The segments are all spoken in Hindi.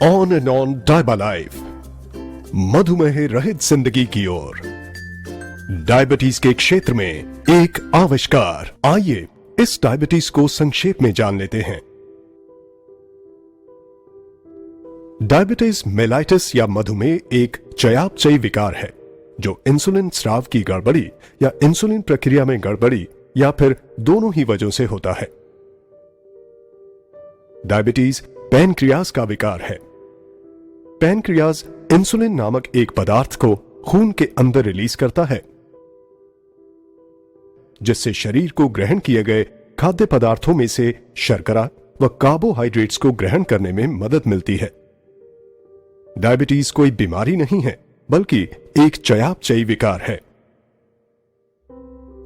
ऑन एंड ऑन डायबा लाइफ, मधुमेह रहित जिंदगी की ओर। डायबिटीज के क्षेत्र में एक आविष्कार। आइए इस डायबिटीज को संक्षेप में जान लेते हैं। डायबिटीज मेलाइटिस या मधुमेह एक चयापचयी विकार है जो इंसुलिन स्राव की गड़बड़ी या इंसुलिन प्रक्रिया में गड़बड़ी या फिर दोनों ही वजहों से होता है। डायबिटीज पैनक्रियाज का विकार है। पैनक्रियाज इंसुलिन नामक एक पदार्थ को खून के अंदर रिलीज करता है, जिससे शरीर को ग्रहण किए गए खाद्य पदार्थों में से शर्करा व कार्बोहाइड्रेट्स को ग्रहण करने में मदद मिलती है। डायबिटीज कोई बीमारी नहीं है, बल्कि एक चयापचयी विकार है।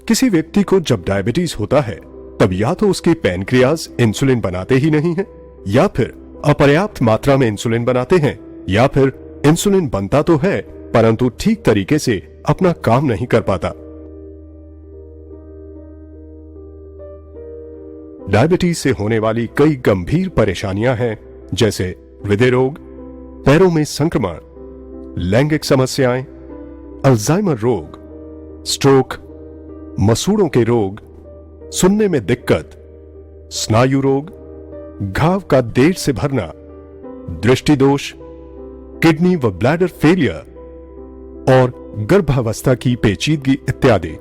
किसी व्यक्ति को जब डायबिटीज होता है तब या तो उसके पैनक्रियाज इंसुलिन बनाते ही नहीं है, या फिर अपर्याप्त मात्रा में इंसुलिन बनाते हैं, या फिर इंसुलिन बनता तो है परंतु ठीक तरीके से अपना काम नहीं कर पाता। डायबिटीज से होने वाली कई गंभीर परेशानियां हैं, जैसे हृदय रोग, पैरों में संक्रमण, लैंगिक समस्याएं, अल्जाइमर रोग, स्ट्रोक, मसूड़ों के रोग, सुनने में दिक्कत, स्नायु रोग, घाव का देर से भरना, दृष्टि दोष, किडनी व ब्लैडर फेलियर और गर्भावस्था की पेचीदगी इत्यादि।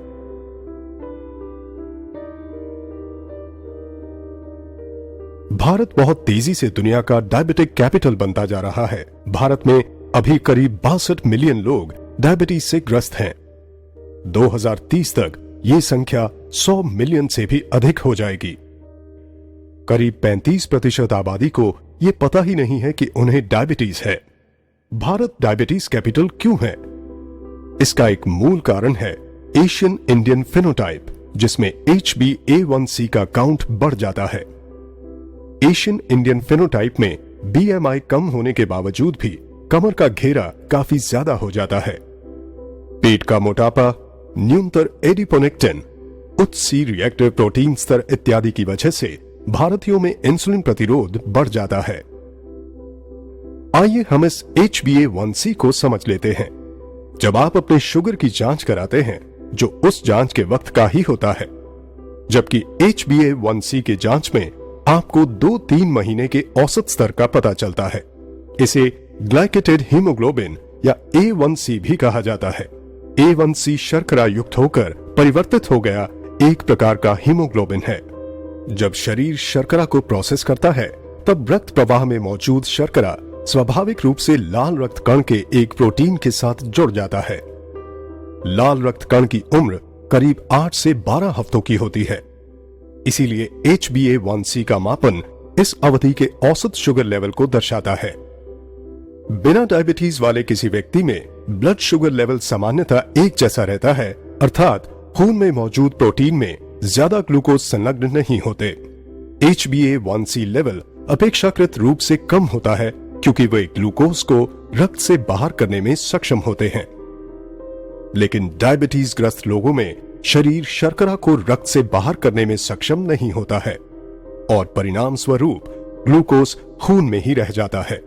भारत बहुत तेजी से दुनिया का डायबिटिक कैपिटल बनता जा रहा है। भारत में अभी करीब 62 मिलियन लोग डायबिटीज से ग्रस्त हैं। 2030 तक ये संख्या 100 मिलियन से भी अधिक हो जाएगी। करीब 35% आबादी को ये पता ही नहीं है कि उन्हें डायबिटीज है। भारत डायबिटीज कैपिटल क्यों है? इसका एक मूल कारण है एशियन इंडियन फिनोटाइप, जिसमें HbA1c का काउंट बढ़ जाता है। एशियन इंडियन फिनोटाइप में BMI कम होने के बावजूद भी कमर का घेरा काफी ज्यादा हो जाता है। पेट का मोटापा, न्यूनतर एडिपोनेक्टिन, उच्च सी रिएक्टिव प्रोटीन स्तर इत्यादि की वजह से भारतीयों में इंसुलिन प्रतिरोध बढ़ जाता है। आइए हम इस HbA1c को समझ लेते हैं। जब आप अपने शुगर की जांच कराते हैं, जो उस जांच के वक्त का ही होता है, जबकि HbA1c के जांच में आपको 2-3 महीने के औसत स्तर का पता चलता है। इसे ग्लाइकेटेड हीमोग्लोबिन या A1c भी कहा जाता है। A1c शर्करा युक्त होकर परिवर्तित हो गया एक प्रकार का हीमोग्लोबिन है। जब शरीर शर्करा को प्रोसेस करता है, तब रक्त प्रवाह में मौजूद शर्करा स्वाभाविक रूप से लाल रक्त कण के एक प्रोटीन के साथ जुड़ जाता है। लाल रक्त कण की उम्र करीब 8 से 12 हफ्तों की होती है। इसीलिए HbA1c का मापन इस अवधि के औसत शुगर लेवल को दर्शाता है। बिना डायबिटीज वाले किसी व्यक्ति में ब्लड शुगर लेवल सामान्यतः एक जैसा रहता है, अर्थात खून में मौजूद प्रोटीन में ज्यादा ग्लूकोज संलग्न नहीं होते। HbA1c लेवल अपेक्षाकृत रूप से कम होता है, क्योंकि वे ग्लूकोज को रक्त से बाहर करने में सक्षम होते हैं। लेकिन डायबिटीज ग्रस्त लोगों में शरीर शर्करा को रक्त से बाहर करने में सक्षम नहीं होता है और परिणाम स्वरूप ग्लूकोज खून में ही रह जाता है।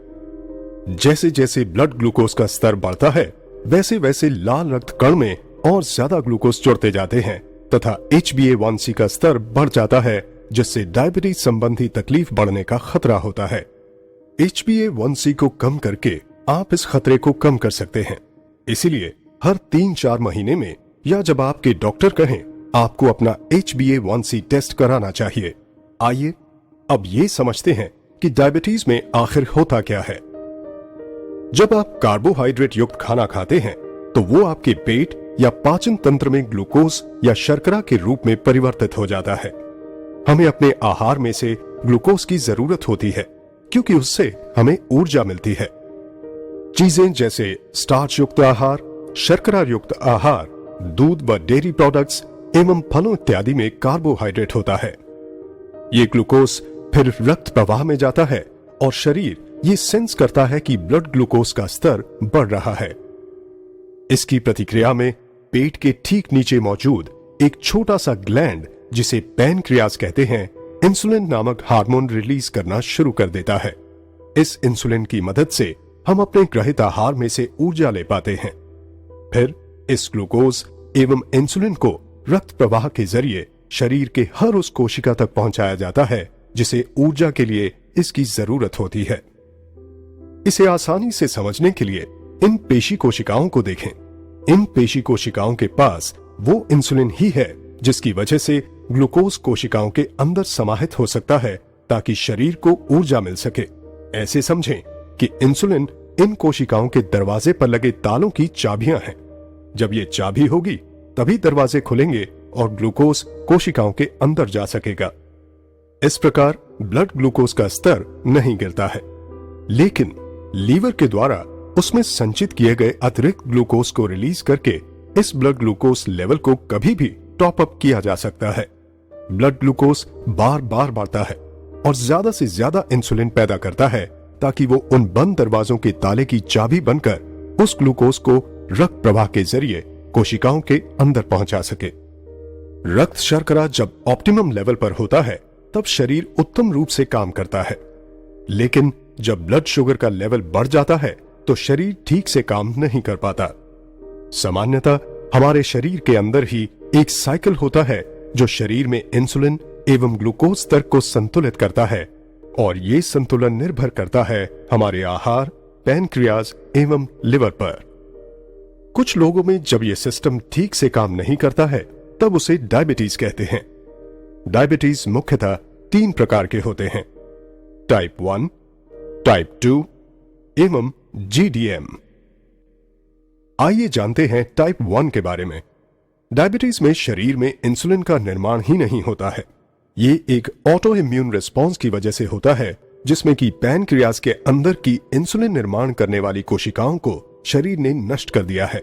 जैसे जैसे ब्लड ग्लूकोज का स्तर बढ़ता है, वैसे वैसे लाल रक्त कण में और ज्यादा ग्लूकोज जुड़ते जाते हैं तथा HbA1c का स्तर बढ़ जाता है, जिससे डायबिटीज संबंधी तकलीफ बढ़ने का खतरा होता है। HbA1c को कम करके आप इस खतरे को कम कर सकते हैं। इसीलिए हर 3-4 महीने में या जब आपके डॉक्टर कहें, आपको अपना HbA1c टेस्ट कराना चाहिए। आइए अब ये समझते हैं कि डायबिटीज में आखिर होता क्या है। जब आप कार्बोहाइड्रेट युक्त खाना खाते हैं, तो वो आपके पेट या पाचन तंत्र में ग्लूकोज या शर्करा के रूप में परिवर्तित हो जाता है। हमें अपने आहार में से ग्लूकोज की जरूरत होती है, क्योंकि उससे हमें ऊर्जा मिलती है। चीजें जैसे स्टार्च युक्त आहार, शर्करा युक्त आहार, दूध व डेयरी प्रोडक्ट्स एवं फलों इत्यादि में कार्बोहाइड्रेट होता है। ये ग्लूकोज फिर रक्त प्रवाह में जाता है और शरीर ये सेंस करता है कि ब्लड ग्लूकोज का स्तर बढ़ रहा है। इसकी प्रतिक्रिया में पेट के ठीक नीचे मौजूद एक छोटा सा ग्लैंड, जिसे पैनक्रियाज कहते हैं, इंसुलिन नामक हार्मोन रिलीज करना शुरू कर देता है। इस इंसुलिन की मदद से हम अपने ग्रहित आहार में से ऊर्जा ले पाते हैं। फिर इस ग्लूकोज एवं इंसुलिन को रक्त प्रवाह के जरिए शरीर के हर उस कोशिका तक पहुंचाया जाता है जिसे ऊर्जा के लिए इसकी जरूरत होती है। इसे आसानी से समझने के लिए इन पेशी कोशिकाओं को देखें। इन पेशी कोशिकाओं के पास वो इंसुलिन ही है जिसकी वजह से ग्लूकोज कोशिकाओं के अंदर समाहित हो सकता है ताकि शरीर को ऊर्जा मिल सके। ऐसे समझें कि इंसुलिन इन कोशिकाओं के दरवाजे पर लगे तालों की चाबियां हैं। जब ये चाबी होगी तभी दरवाजे खुलेंगे और ग्लूकोज कोशिकाओं के अंदर जा सकेगा। इस प्रकार ब्लड ग्लूकोज का स्तर नहीं गिरता है, लेकिन लीवर के द्वारा उसमें संचित किए गए अतिरिक्त ग्लूकोज को रिलीज करके इस ब्लड ग्लूकोज लेवल को कभी भी टॉप अप किया जा सकता है। ब्लड ग्लूकोज बार बार बढ़ता है और ज्यादा से ज्यादा इंसुलिन पैदा करता है ताकि वो उन बंद दरवाजों के ताले की चाबी बनकर उस ग्लूकोज को रक्त प्रवाह के जरिए कोशिकाओं के अंदर पहुंचा सके। रक्त शर्करा जब ऑप्टिमम लेवल पर होता है तब शरीर उत्तम रूप से काम करता है, लेकिन जब ब्लड शुगर का लेवल बढ़ जाता है तो शरीर ठीक से काम नहीं कर पाता। सामान्यतः हमारे शरीर के अंदर ही एक साइकिल होता है जो शरीर में इंसुलिन एवं ग्लूकोज स्तर को संतुलित करता है, और ये संतुलन निर्भर करता है हमारे आहार, पैनक्रियाज एवं लिवर पर। कुछ लोगों में जब यह सिस्टम ठीक से काम नहीं करता है तब उसे डायबिटीज कहते हैं। डायबिटीज मुख्यतः 3 प्रकार के होते हैं: टाइप 1, टाइप 2 एवं GDM। आइए जानते हैं टाइप 1 के बारे में। डायबिटीज में शरीर में इंसुलिन का निर्माण ही नहीं होता है। ये एक ऑटो इम्यून रिस्पॉन्स की वजह से होता है जिसमें कि पैनक्रियाज के अंदर की इंसुलिन निर्माण करने वाली कोशिकाओं को शरीर ने नष्ट कर दिया है।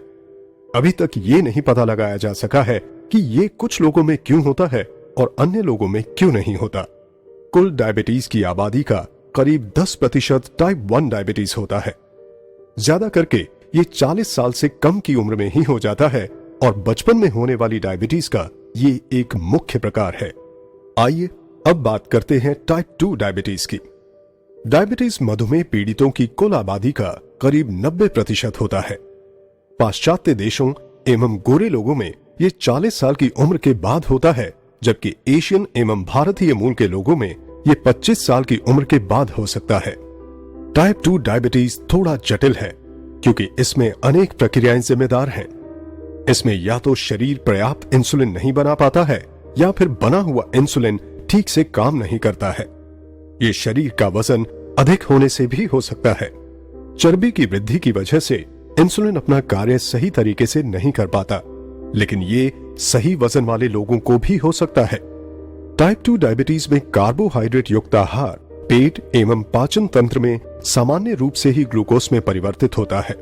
अभी तक ये नहीं पता लगाया जा सका है कि ये कुछ लोगों में क्यों होता है और अन्य लोगों में क्यों नहीं होता। कुल डायबिटीज की आबादी का करीब 10% टाइप 1 डायबिटीज होता है। ज्यादा करके ये 40 साल से कम की उम्र में ही हो जाता है और बचपन में होने वाली डायबिटीज का ये एक मुख्य प्रकार है। आइए अब बात करते हैं टाइप 2 डायबिटीज की। डायबिटीज मधुमेह पीड़ितों की कुल आबादी का करीब 90% होता है। पाश्चात्य देशों एवं गोरे लोगों में ये 40 साल की उम्र के बाद होता है, जबकि एशियन एवं भारतीय मूल के लोगों में ये 25 साल की उम्र के बाद हो सकता है। टाइप 2 डायबिटीज थोड़ा जटिल है क्योंकि इसमें अनेक प्रक्रियाएं जिम्मेदार हैं। इसमें या तो शरीर पर्याप्त इंसुलिन नहीं बना पाता है या फिर बना हुआ इंसुलिन ठीक से काम नहीं करता है। ये शरीर का वजन अधिक होने से भी हो सकता है। चर्बी की वृद्धि की वजह से इंसुलिन अपना कार्य सही तरीके से नहीं कर पाता, लेकिन ये सही वजन वाले लोगों को भी हो सकता है। टाइप 2 डायबिटीज में कार्बोहाइड्रेट युक्त आहार पेट एवं पाचन तंत्र में सामान्य रूप से ही ग्लूकोज में परिवर्तित होता है।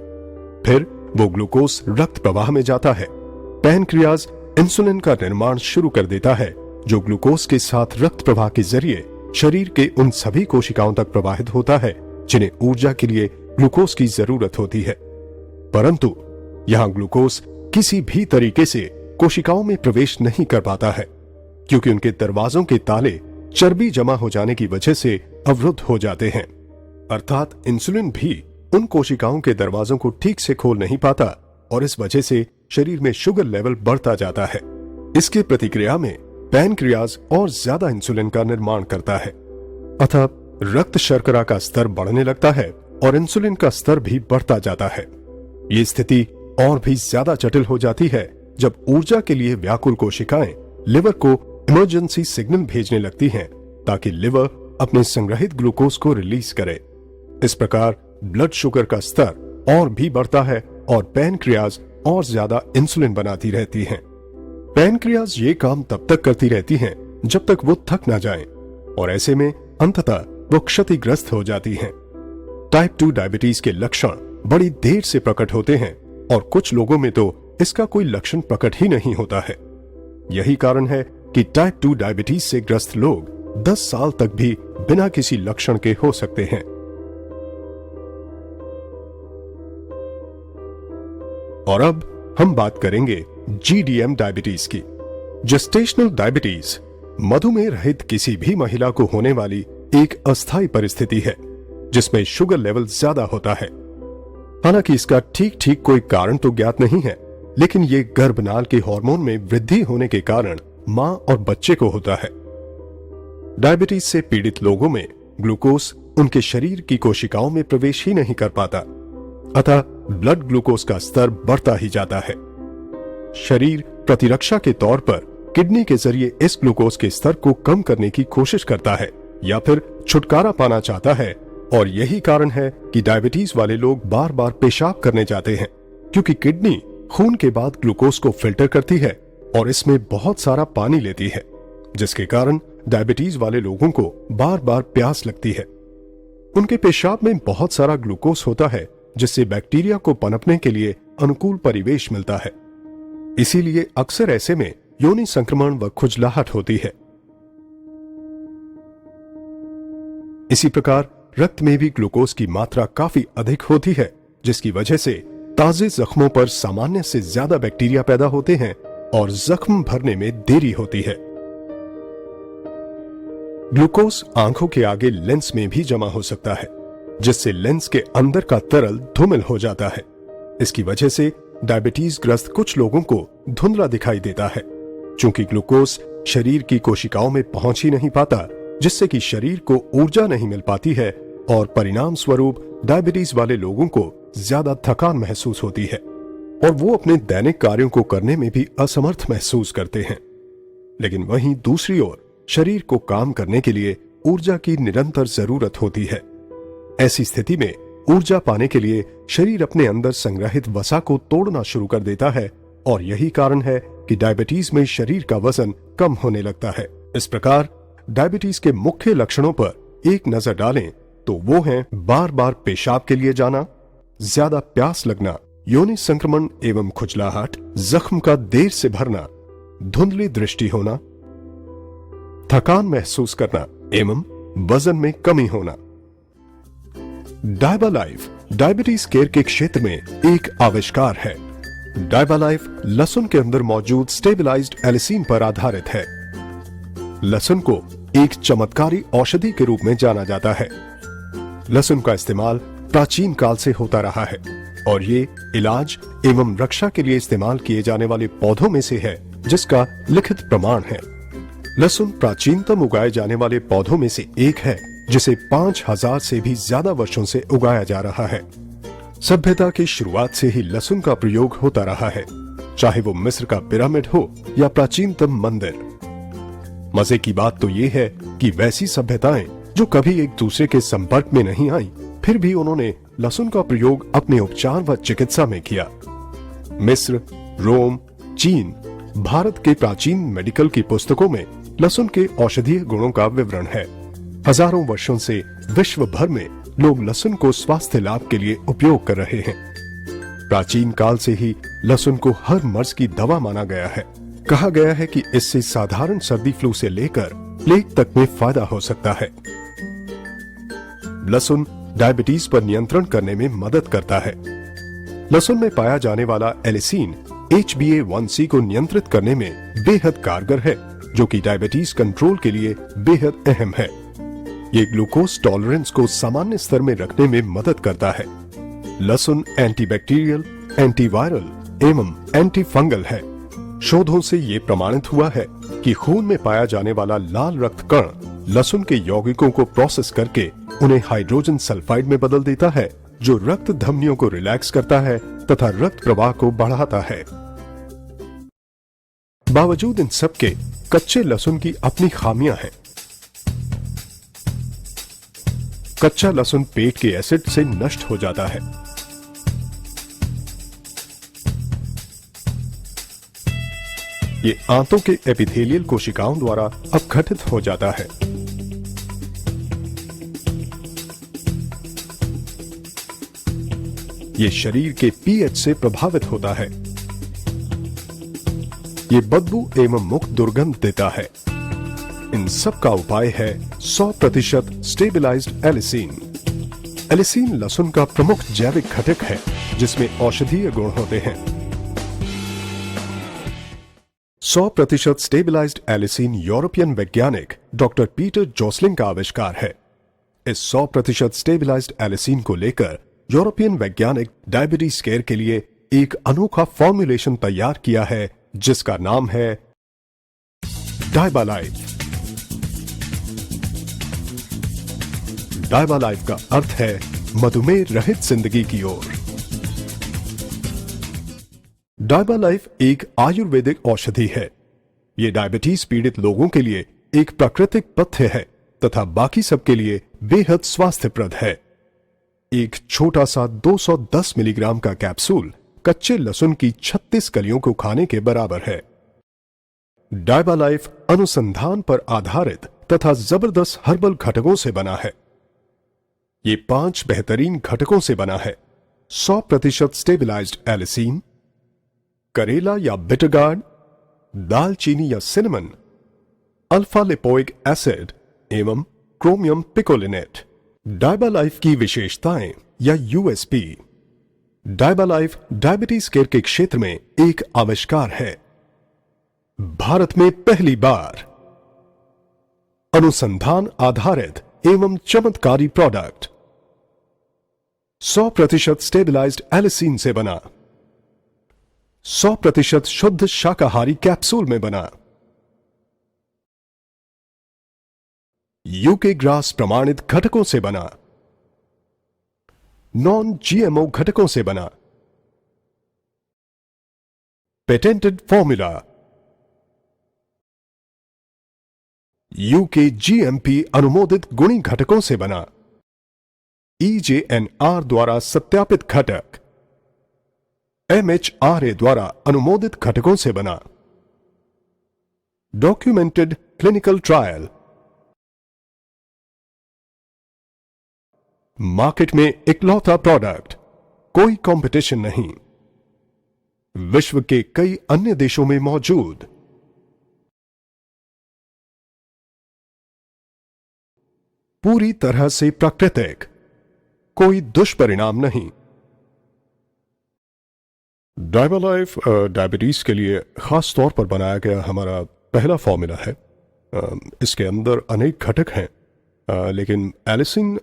फिर वो ग्लूकोज रक्त प्रवाह में जाता है। पैनक्रियाज इंसुलिन का निर्माण शुरू कर देता है जो ग्लूकोज के साथ रक्त प्रवाह के जरिए शरीर के उन सभी कोशिकाओं तक प्रवाहित होता है जिन्हें ऊर्जा के लिए ग्लूकोज की जरूरत होती है। परंतु यहां ग्लूकोज किसी भी तरीके से कोशिकाओं में प्रवेश नहीं कर पाता है क्योंकि उनके दरवाजों के ताले चर्बी जमा हो जाने की वजह से अवरुद्ध हो जाते हैं। अर्थात इंसुलिन भी उन कोशिकाओं के दरवाजों को ठीक से खोल नहीं पाता और इस वजह से शरीर में शुगर लेवल बढ़ता जाता है। इसके प्रतिक्रिया में पैनक्रियाज और ज्यादा इंसुलिन का निर्माण करता है, अतः रक्त शर्करा का स्तर बढ़ने लगता है और इंसुलिन का स्तर भी बढ़ता जाता है। ये स्थिति और भी ज्यादा जटिल हो जाती है जब ऊर्जा के लिए व्याकुल कोशिकाएं लिवर को इमरजेंसी सिग्नल भेजने लगती हैं ताकि लिवर अपने संग्रहित ग्लूकोज को रिलीज करे। इस प्रकार ब्लड शुगर का स्तर और भी बढ़ता है और पैनक्रियाज और ज्यादा इंसुलिन बनाती रहती हैं। पैनक्रियाज ये काम तब तक करती रहती हैं जब तक वो थक ना जाएं और ऐसे में अंततः वो क्षतिग्रस्त हो जाती हैं। टाइप 2 डायबिटीज के लक्षण बड़ी देर से प्रकट होते हैं और कुछ लोगों में तो इसका कोई लक्षण प्रकट ही नहीं होता है। यही कारण है कि टाइप 2 डायबिटीज से ग्रस्त लोग 10 साल तक भी बिना किसी लक्षण के हो सकते हैं। और अब हम बात करेंगे GDM डायबिटीज की। जेस्टेशनल डायबिटीज मधुमेह रहित किसी भी महिला को होने वाली एक अस्थायी परिस्थिति है जिसमें शुगर लेवल ज्यादा होता है। हालांकि इसका ठीक ठीक कोई कारण तो ज्ञात नहीं है, लेकिन ये गर्भनाल के हार्मोन में वृद्धि होने के कारण मां और बच्चे को होता है। डायबिटीज से पीड़ित लोगों में ग्लूकोज उनके शरीर की कोशिकाओं में प्रवेश ही नहीं कर पाता, अतः ब्लड ग्लूकोज का स्तर बढ़ता ही जाता है। शरीर प्रतिरक्षा के तौर पर किडनी के जरिए इस ग्लूकोज के स्तर को कम करने की कोशिश करता है या फिर छुटकारा पाना चाहता है, और यही कारण है कि डायबिटीज वाले लोग बार बार पेशाब करने जाते हैं, क्योंकि किडनी खून के बाद ग्लूकोज को फिल्टर करती है और इसमें बहुत सारा पानी लेती है, जिसके कारण डायबिटीज वाले लोगों को बार बार प्यास लगती है। उनके पेशाब में बहुत सारा ग्लूकोज होता है, जिससे बैक्टीरिया को पनपने के लिए अनुकूल परिवेश मिलता है। इसीलिए अक्सर ऐसे में योनि संक्रमण व खुजलाहट होती है। इसी प्रकार रक्त में भी ग्लूकोज की मात्रा काफी अधिक होती है, जिसकी वजह से ताजे जख्मों पर सामान्य से ज्यादा बैक्टीरिया पैदा होते हैं और जख्म भरने में देरी होती है। ग्लूकोज आंखों के आगे लेंस में भी जमा हो सकता है, जिससे लेंस के अंदर का तरल धूमिल हो जाता है। इसकी वजह से डायबिटीज ग्रस्त कुछ लोगों को धुंधला दिखाई देता है, चूंकि ग्लूकोज शरीर की कोशिकाओं में पहुंच ही नहीं पाता, जिससे कि शरीर को ऊर्जा नहीं मिल पाती है और परिणाम स्वरूप डायबिटीज वाले लोगों को ज्यादा थकान महसूस होती है और वो अपने दैनिक कार्यों को करने में भी असमर्थ महसूस करते हैं। लेकिन वहीं दूसरी ओर शरीर को काम करने के लिए ऊर्जा की निरंतर जरूरत होती है। ऐसी स्थिति में ऊर्जा पाने के लिए शरीर अपने अंदर संग्रहित वसा को तोड़ना शुरू कर देता है, और यही कारण है कि डायबिटीज में शरीर का वजन कम होने लगता है। इस प्रकार डायबिटीज के मुख्य लक्षणों पर एक नजर डालें तो वो हैं बार बार पेशाब के लिए जाना, ज्यादा प्यास लगना, योनि संक्रमण एवं खुजलाहट, जख्म का देर से भरना, धुंधली दृष्टि होना, थकान महसूस करना एवं वजन में कमी होना। डायबालाइफ डायबिटीज केयर के क्षेत्र में एक आविष्कार है। डायबालाइफ लहसुन के अंदर मौजूद स्टेबलाइज्ड एलिसिन पर आधारित है। लहसुन को एक चमत्कारी औषधि के रूप में जाना जाता है। लहसुन का इस्तेमाल प्राचीन काल से होता रहा है और ये इलाज एवं रक्षा के लिए इस्तेमाल किए जाने वाले पौधों में से है, जिसका लिखित प्रमाण है। लहसुन प्राचीनतम उगाए जाने वाले पौधों में से एक है, जिसे 5000 से भी ज्यादा वर्षों से उगाया जा रहा है। सभ्यता की शुरुआत से ही लहसुन का प्रयोग होता रहा है, चाहे वो मिस्र का पिरामिड हो या प्राचीनतम मंदिर। मजे की बात तो ये है कि वैसी सभ्यताएं जो कभी एक दूसरे के संपर्क में नहीं आई, फिर भी उन्होंने लहसुन का प्रयोग अपने उपचार व चिकित्सा में किया। मिस्र, रोम, चीन, भारत के प्राचीन मेडिकल की पुस्तकों में लहसुन के औषधीय गुणों का विवरण है। हजारों वर्षों से विश्व भर में लोग लहसुन को स्वास्थ्य लाभ के लिए उपयोग कर रहे हैं। प्राचीन काल से ही लहसुन को हर मर्ज की दवा माना गया है। कहा गया है कि इससे साधारण सर्दी फ्लू से लेकर प्लेग तक में फायदा हो सकता है। लहसुन डायबिटीज पर नियंत्रण करने में मदद करता है। लहसुन में पाया जाने वाला एलिसिन HbA1c को नियंत्रित करने में बेहद कारगर है, जो कि डायबिटीज कंट्रोल के लिए बेहद अहम है। ये ग्लूकोज टॉलरेंस को सामान्य स्तर में रखने में मदद करता है। लहसुन एंटीबैक्टीरियल, एंटीवायरल एवं एंटी फंगल है। शोधों से ये प्रमाणित हुआ है कि खून में पाया जाने वाला लाल रक्त कण लहसुन के यौगिकों को प्रोसेस करके उन्हें हाइड्रोजन सल्फाइड में बदल देता है, जो रक्त धमनियों को रिलैक्स करता है तथा रक्त प्रवाह को बढ़ाता है। बावजूद इन सब के कच्चे लहसुन की अपनी खामियां हैं। कच्चा लहसुन पेट के एसिड से नष्ट हो जाता है। ये आंतों के एपिथेलियल कोशिकाओं द्वारा अपघटित हो जाता है। ये शरीर के पीएच से प्रभावित होता है। ये बदबू एवं मुख दुर्गंध देता है। इन सब का उपाय है 100% स्टेबलाइज्ड एलिसिन। एलिसिन लहसुन का प्रमुख जैविक घटक है, जिसमें औषधीय गुण होते हैं। 100% स्टेबलाइज्ड एलिसिन यूरोपियन वैज्ञानिक डॉक्टर पीटर जोसलिंग का आविष्कार है। इस 100% स्टेबिलाइज्ड एलिसिन को लेकर यूरोपियन वैज्ञानिक डायबिटीज केयर के लिए एक अनोखा फॉर्मुलेशन तैयार किया है जिसका नाम है डायबालाइफ। डायबालाइफ का अर्थ है मधुमेह रहित जिंदगी की ओर। डायबालाइफ एक आयुर्वेदिक औषधि है। यह डायबिटीज पीड़ित लोगों के लिए एक प्राकृतिक पथ्य है तथा बाकी सबके लिए बेहद स्वास्थ्यप्रद है। एक छोटा सा 210 मिलीग्राम का कैप्सूल कच्चे लहसुन की 36 कलियों को खाने के बराबर है। डायबालाइफ अनुसंधान पर आधारित तथा जबरदस्त हर्बल घटकों से बना है। ये 5 बेहतरीन घटकों से बना है। 100% स्टेबिलाइज्ड एलिसिन, करेला या बिटरगार्ड, दालचीनी या सिनेमन, अल्फा लिपोइक एसिड एवं क्रोमियम पिकोलिनेट। डायबालाइफ की विशेषताएं या यूएसपी। डायबालाइफ डायबिटीज केयर के क्षेत्र में एक आविष्कार है। भारत में पहली बार अनुसंधान आधारित एवं चमत्कारी प्रोडक्ट 100% स्टेबिलाइज्ड एलिसिन से बना, 100% शुद्ध शाकाहारी कैप्सूल में बना, यूके ग्रास प्रमाणित घटकों से बना, नॉन जीएमओ घटकों से बना, पेटेंटेड फॉर्मूला, यूके जीएमपी अनुमोदित गुणी घटकों से बना, EJNR द्वारा सत्यापित घटक, MHRA द्वारा अनुमोदित घटकों से बना, डॉक्यूमेंटेड क्लिनिकल ट्रायल। मार्केट में इकलौता प्रोडक्ट, कोई कंपटीशन नहीं। विश्व के कई अन्य देशों में मौजूद। पूरी तरह से प्राकृतिक, कोई दुष्परिणाम नहीं। डायबालाइफ डायबिटीज के लिए खास तौर पर बनाया गया हमारा पहला फॉर्मूला है। इसके अंदर अनेक घटक हैं, लेकिन एलिसिन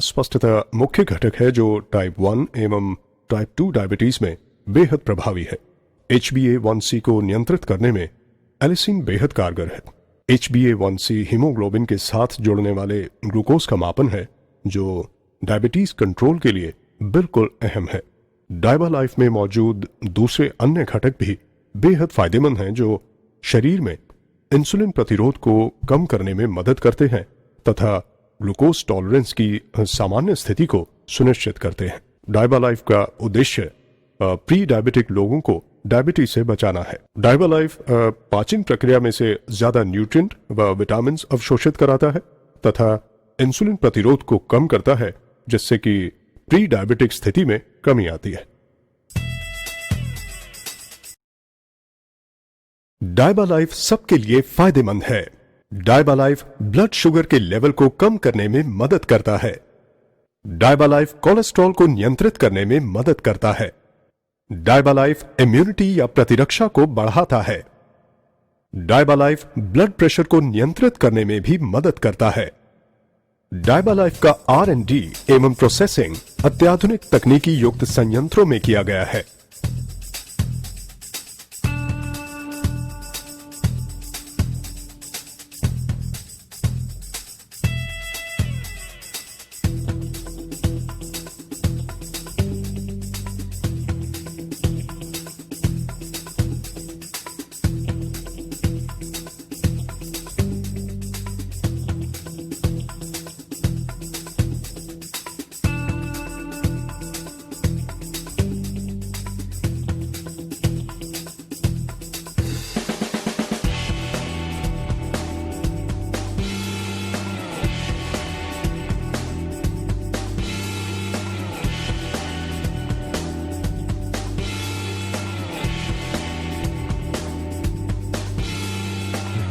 स्पष्टतः मुख्य घटक है जो टाइप 1 एवं टाइप 2 डायबिटीज में बेहद प्रभावी है। HbA1c को नियंत्रित करने में एलिसिन बेहद कारगर है। HbA1c हीमोग्लोबिन के साथ जुड़ने वाले ग्लूकोज का मापन है जो डायबिटीज कंट्रोल के लिए बिल्कुल अहम है। डायबालाइफ में मौजूद दूसरे अन्य घटक भी बेहद फायदेमंद हैं जो शरीर में इंसुलिन प्रतिरोध को कम करने में मदद करते हैं तथा ग्लूकोज टॉलरेंस की सामान्य स्थिति को सुनिश्चित करते हैं। डायबालाइफ का उद्देश्य प्री डायबिटिक लोगों को डायबिटीज से बचाना है। डायबालाइफ पाचन प्रक्रिया में से ज्यादा न्यूट्रिएंट व विटामिन अवशोषित कराता है तथा इंसुलिन प्रतिरोध को कम करता है जिससे कि प्री डायबिटिक स्थिति में कमी आती है। डायबालाइफ सबके लिए फायदेमंद है। डायबालाइफ ब्लड शुगर के लेवल को कम करने में मदद करता है। डायबालाइफ कोलेस्ट्रॉल को नियंत्रित करने में मदद करता है। डायबालाइफ इम्यूनिटी या प्रतिरक्षा को बढ़ाता है। डायबालाइफ ब्लड प्रेशर को नियंत्रित करने में भी मदद करता है। डायबालाइफ का R&D एवं प्रोसेसिंग अत्याधुनिक तकनीकी युक्त संयंत्रों में किया गया है।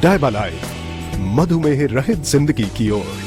डायबालाइफ, मधुमेह रहित जिंदगी की ओर।